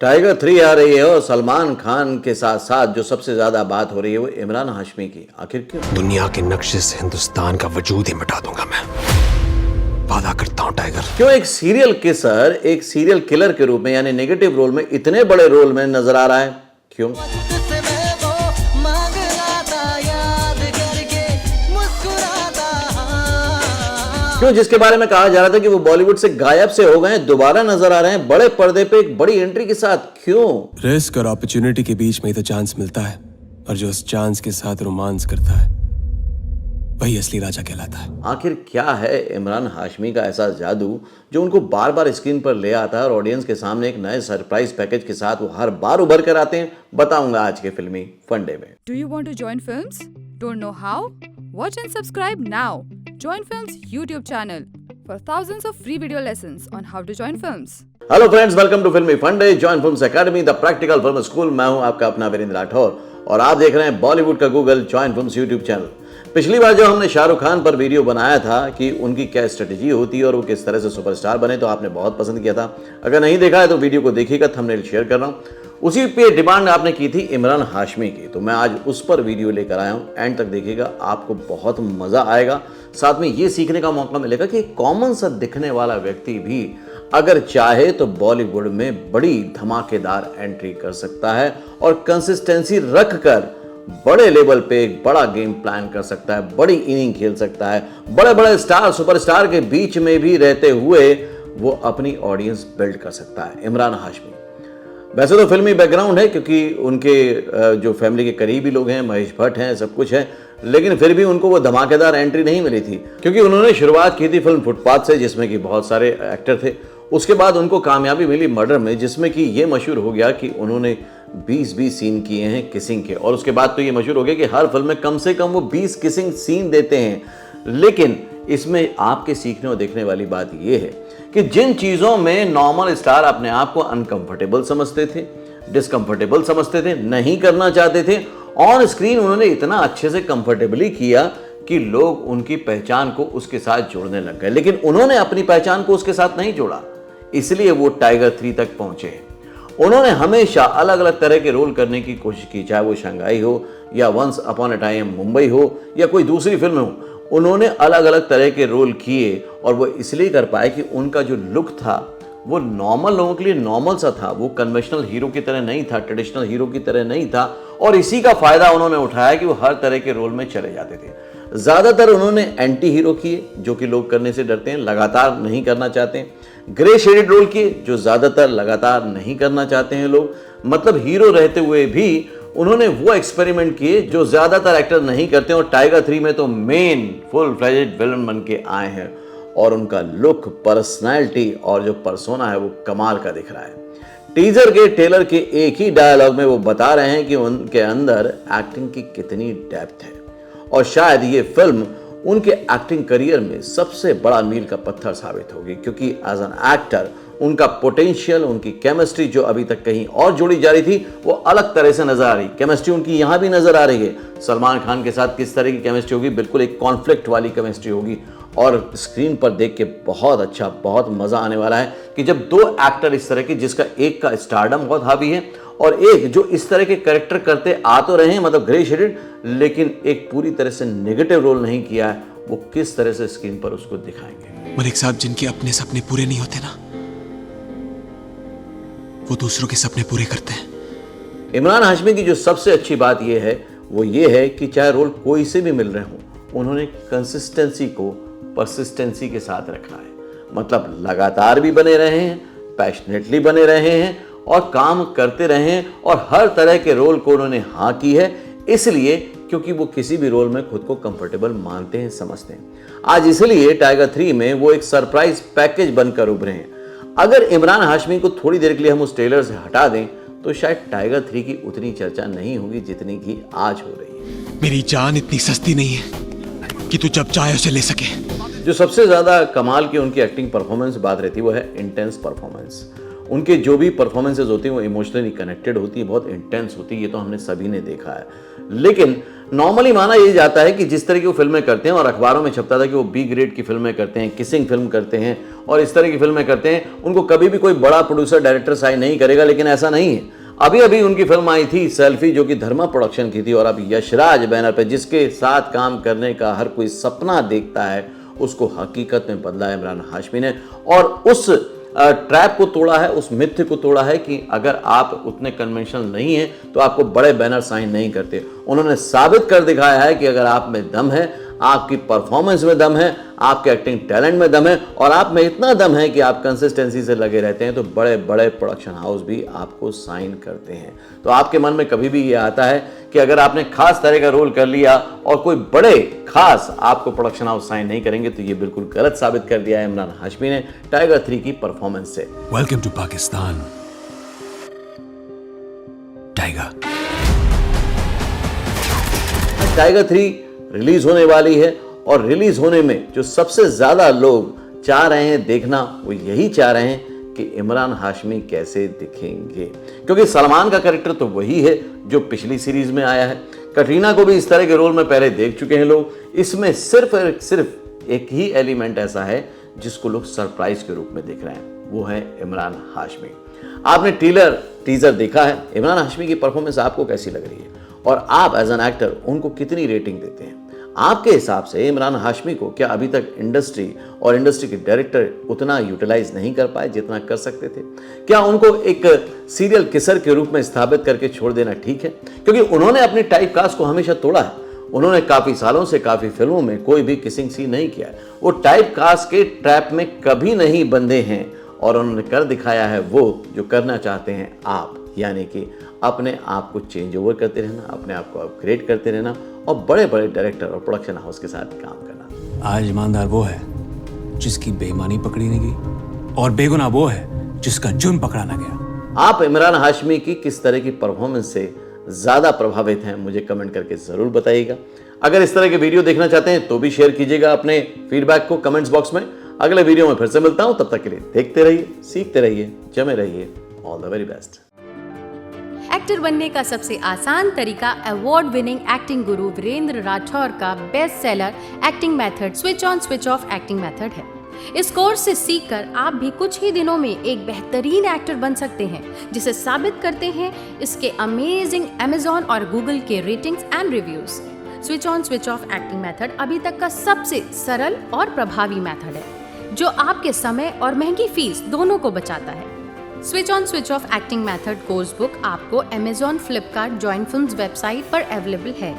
Tiger 3 आ रही है और सलमान खान के साथ साथ जो सबसे ज्यादा बात हो रही है वो इमरान हाशमी की। आखिर क्यों? दुनिया के नक्शे से हिंदुस्तान का वजूद ही मिटा दूंगा मैं, वादा करता हूं टाइगर। क्यों एक सीरियल किसर एक सीरियल किलर के रूप में यानी नेगेटिव रोल में इतने बड़े रोल में नजर आ रहा है? क्यों? क्यों जिसके बारे में कहा जा रहा था कि वो बॉलीवुड से गायब से हो गए, दोबारा नजर आ रहे हैं बड़े पर्दे पे एक बड़ी एंट्री के साथ? क्यों? रिस्क और अपॉर्चुनिटी के बीच में ही तो चांस मिलता है, और जो उस चांस के साथ रोमांस करता है वही असली राजा कहलाता है। आखिर क्या है इमरान हाशमी का ऐसा जादू जो उनको बार बार स्क्रीन पर ले आता है और ऑडियंस के सामने एक नए सरप्राइज पैकेज के साथ वो हर बार उभर कर आते हैं? बताऊंगा आज के फिल्मी फंडे में। Do you want to join films? Don't know how? Watch and subscribe now. Join Films YouTube channel for thousands of free video lessons on how to join films. Hello friends, welcome to Filmi Funde, join films academy, the practical film school. मैं हूं आपका अपना वीरेंद्र राठौर और आप देख रहे हैं बॉलीवुड का Google, join films YouTube channel. पिछली बार जो हमने शाहरुख खान पर वीडियो बनाया था कि उनकी क्या स्ट्रेटेजी होती है और वो किस तरह से सुपरस्टार बने, तो आपने बहुत पसंद किया था। अगर नहीं देखा है तो वीडियो को देखिएगा, थंबनेल शेयर कर रहा हूँ। उसी पे डिमांड आपने की थी इमरान हाशमी की, तो मैं आज उस पर वीडियो लेकर आया हूँ। एंड तक देखिएगा, आपको बहुत मजा आएगा। साथ में ये सीखने का मौका मिलेगा कि कॉमन सा दिखने वाला व्यक्ति भी अगर चाहे तो बॉलीवुड में बड़ी धमाकेदार एंट्री कर सकता है और कंसिस्टेंसी रखकर बड़े लेवल पे एक बड़ा गेम प्लान कर सकता है, बड़ी इनिंग खेल सकता है। बड़े बड़े स्टार सुपरस्टार के बीच में भी रहते हुए वो अपनी ऑडियंस बिल्ड कर सकता है इमरान हाशमी। वैसे तो फिल्मी बैकग्राउंड है क्योंकि उनके जो फैमिली के करीबी लोग हैं, महेश भट्ट हैं, सब कुछ है, लेकिन फिर भी उनको वो धमाकेदार एंट्री नहीं मिली थी क्योंकि उन्होंने शुरुआत की थी फिल्म फुटपाथ से, जिसमें कि बहुत सारे एक्टर थे। उसके बाद उनको कामयाबी मिली मर्डर में, जिसमें कि ये मशहूर हो गया कि उन्होंने 20 सीन किए हैं किसिंग के, और उसके बाद तो ये मशहूर हो गया कि हर फिल्म में कम से कम वो 20 किसिंग सीन देते हैं। लेकिन इसमें आपके सीखने और देखने वाली बात ये है कि जिन चीज़ों में नॉर्मल स्टार अपने आप को अनकंफर्टेबल समझते थे, डिस्कंफर्टेबल समझते थे, नहीं करना चाहते थे, ऑन स्क्रीन उन्होंने इतना अच्छे से कंफर्टेबली किया कि लोग उनकी पहचान को उसके साथ जोड़ने लग गए। लेकिन उन्होंने अपनी पहचान को उसके साथ नहीं जोड़ा, इसलिए वो टाइगर 3 तक पहुंचे। उन्होंने हमेशा अलग अलग तरह के रोल करने की कोशिश की, चाहे वो शंघाई हो या once upon a time Mumbai हो या कोई दूसरी फिल्म हो। उन्होंने अलग अलग तरह के रोल किए और वो इसलिए कर पाए कि उनका जो लुक था वो नॉर्मल लोगों के लिए नॉर्मल सा था, वो कन्वेंशनल हीरो की तरह नहीं था, ट्रेडिशनल हीरो की तरह नहीं था। और इसी का फायदा उन्होंने उठाया कि वो हर तरह के रोल में चले जाते थे। ज्यादातर उन्होंने एंटी हीरो किए जो कि लोग करने से डरते हैं, लगातार नहीं करना चाहते हैं। ग्रे शेडेड रोल किए जो ज्यादातर लगातार नहीं करना चाहते हैं लोग। मतलब हीरो रहते हुए भी उन्होंने वो एक्सपेरिमेंट किए जो ज्यादातर एक्टर नहीं करते। और टाइगर 3 में तो मेन फुल फ्लेजेड विलन बन के आए हैं और उनका लुक, पर्सनैलिटी और जो पर्सोना है वो कमाल का दिख रहा है। टीजर के ट्रेलर के एक ही डायलॉग में वो बता रहे हैं कि उनके अंदर एक्टिंग की कितनी डेप्थ है, और शायद ये फिल्म उनके एक्टिंग करियर में सबसे बड़ा मील का पत्थर साबित होगी, क्योंकि एज एन एक्टर उनका पोटेंशियल, उनकी केमिस्ट्री जो अभी तक कहीं और जोड़ी जा रही थी वो अलग तरह से नजर आ रही। केमिस्ट्री उनकी यहाँ भी नजर आ रही है। सलमान खान के साथ किस तरह की केमिस्ट्री होगी, बिल्कुल एक कॉन्फ्लिक्ट वाली केमिस्ट्री होगी। और स्क्रीन पर देख के बहुत अच्छा, बहुत मजा आने वाला है कि जब दो एक्टर इस तरह के, जिसका एक का स्टारडम बहुत हावी है और एक जो इस तरह के कैरेक्टर करते आ तो रहे हैं, मतलब ग्रे शेडेड, लेकिन एक पूरी तरह से नेगेटिव रोल नहीं किया है, वो किस तरह से स्क्रीन पर उसको दिखाएंगे। मलिक साहब, जिनके अपने सपने पूरे नहीं होते ना, वो दूसरों के सपने पूरे करते हैं। इमरान हाशमी की जो सबसे अच्छी बात यह है वो ये है कि चाहे रोल कोई से भी मिल रहे हो, उन्होंने कंसिस्टेंसी को परसिस्टेंसी के साथ रखा है। मतलब लगातार भी बने रहे हैं, पैशनेटली बने रहे हैं और काम करते रहे हैं, और हर तरह के रोल को उन्होंने हाँ की है, इसलिए क्योंकि वो किसी भी रोल में खुद को कंफर्टेबल मानते हैं, समझते हैं। आज इसलिए टाइगर 3 में वो एक सरप्राइज पैकेज बनकर उभरे हैं। अगर इमरान हाशमी को थोड़ी देर के लिए हम उस ट्रेलर से हटा दें तो शायद टाइगर 3 की उतनी चर्चा नहीं होगी जितनी की आज हो रही है। मेरी जान इतनी सस्ती नहीं है कि तू जब चाहे उसे ले सके। जो सबसे ज्यादा कमाल की उनकी एक्टिंग परफॉर्मेंस बात रहती है वो है इंटेंस परफॉर्मेंस। उनके जो भी परफॉर्मेंसेज होती हैं वो इमोशनली कनेक्टेड होती है, बहुत इंटेंस होती है, ये तो हमने सभी ने देखा है। लेकिन नॉर्मली माना यह जाता है कि जिस तरह की वो फिल्में करते हैं, और अखबारों में छपता था कि वो बी ग्रेड की फिल्में करते हैं, किसिंग फिल्म करते हैं और इस तरह की फिल्में करते हैं, उनको कभी भी कोई बड़ा प्रोड्यूसर डायरेक्टर साइन नहीं करेगा। लेकिन ऐसा नहीं है। अभी अभी उनकी फिल्म आई थी सेल्फी, जो कि धर्मा प्रोडक्शन की थी, और अब यशराज बैनर पे जिसके साथ काम करने का हर कोई सपना देखता है, उसको हकीकत में बदला है इमरान हाशमी ने। और उस ट्रैप को तोड़ा है, उस मिथ्य को तोड़ा है कि अगर आप उतने कन्वेंशनल नहीं हैं तो आपको बड़े बैनर साइन नहीं करते। उन्होंने साबित कर दिखाया है कि अगर आप में दम है, आपकी परफॉर्मेंस में दम है, आपके एक्टिंग टैलेंट में दम है, और आप में इतना दम है कि आप कंसिस्टेंसी से लगे रहते हैं, तो बड़े बड़े प्रोडक्शन हाउस भी आपको साइन करते हैं। तो आपके मन में कभी भी ये आता है कि अगर आपने खास तरह का रोल कर लिया और कोई बड़े खास आपको प्रोडक्शन हाउस साइन नहीं करेंगे, तो ये बिल्कुल गलत साबित कर दिया है इमरान हाशमी ने टाइगर 3 की परफॉर्मेंस से। Welcome to Pakistan tiger. Tiger 3 release होने वाली है, और रिलीज होने में जो सबसे ज्यादा लोग चाह रहे हैं देखना, वो यही चाह रहे हैं कि इमरान हाशमी कैसे दिखेंगे, क्योंकि सलमान का कैरेक्टर तो वही है जो पिछली सीरीज में आया है। कटरीना को भी इस तरह के रोल में पहले देख चुके हैं लोग। इसमें सिर्फ एक ही एलिमेंट ऐसा है जिसको लोग सरप्राइज के रूप में देख रहे हैं, वो है इमरान हाशमी। आपने टीजर देखा है। इमरान हाशमी की परफॉर्मेंस आपको कैसी लग रही है, और आप एज एन एक्टर उनको कितनी रेटिंग देते हैं? आपके हिसाब से इमरान हाशमी को क्या अभी तक इंडस्ट्री और इंडस्ट्री के डायरेक्टर उतना यूटिलाइज नहीं कर पाए जितना कर सकते थे? क्या उनको एक सीरियल किसर के रूप में स्थापित करके छोड़ देना ठीक है? क्योंकि उन्होंने अपनी टाइप कास्ट को हमेशा तोड़ा है। उन्होंने काफी सालों से काफी फिल्मों में कोई भी किसिंग सीन नहीं किया है। वो टाइप कास्ट के ट्रैप में कभी नहीं बंधे हैं, और उन्होंने कर दिखाया है वो जो करना चाहते हैं आप, यानी कि अपने आप को चेंज ओवर करते रहना, अपने आप को अपग्रेड करते रहना, और बड़े बड़े डायरेक्टर और प्रोडक्शन हाउस के साथ काम करना। आज ईमानदार वो है जिसकी बेईमानी पकड़ी नहीं गई, और बेगुनाह वो है जिसका जुर्म पकड़ा ना गया। आप इमरान हाशमी की किस तरह की परफॉर्मेंस से ज्यादा प्रभावित हैं, मुझे कमेंट करके जरूर बताइएगा। अगर इस तरह के वीडियो देखना चाहते हैं तो भी शेयर कीजिएगा अपने फीडबैक को कमेंट्स बॉक्स में। अगले वीडियो में फिर से मिलता हूं, तब तक के लिए देखते रहिए, सीखते रहिए, जमे रहिए। All the very best. Actor बनने का सबसे आसान तरीका अवार्ड विनिंग एक्टिंग गुरु वीरेंद्र राठौर का best seller acting method switch on switch off acting method है। इस कोर्स से सीखकर आप भी कुछ ही दिनों में एक बेहतरीन एक्टर बन सकते हैं, जिसे साबित करते हैं इसके अमेजिंग Amazon और Google के ratings and reviews. Switch on switch off acting method अभी तक का सबसे सरल और प्रभावी मेथड है, जो आपके समय और महंगी फीस दोनों को बचाता है। Switch on switch off acting method course book आपको Amazon, Flipkart, join films website पर अवेलेबल है।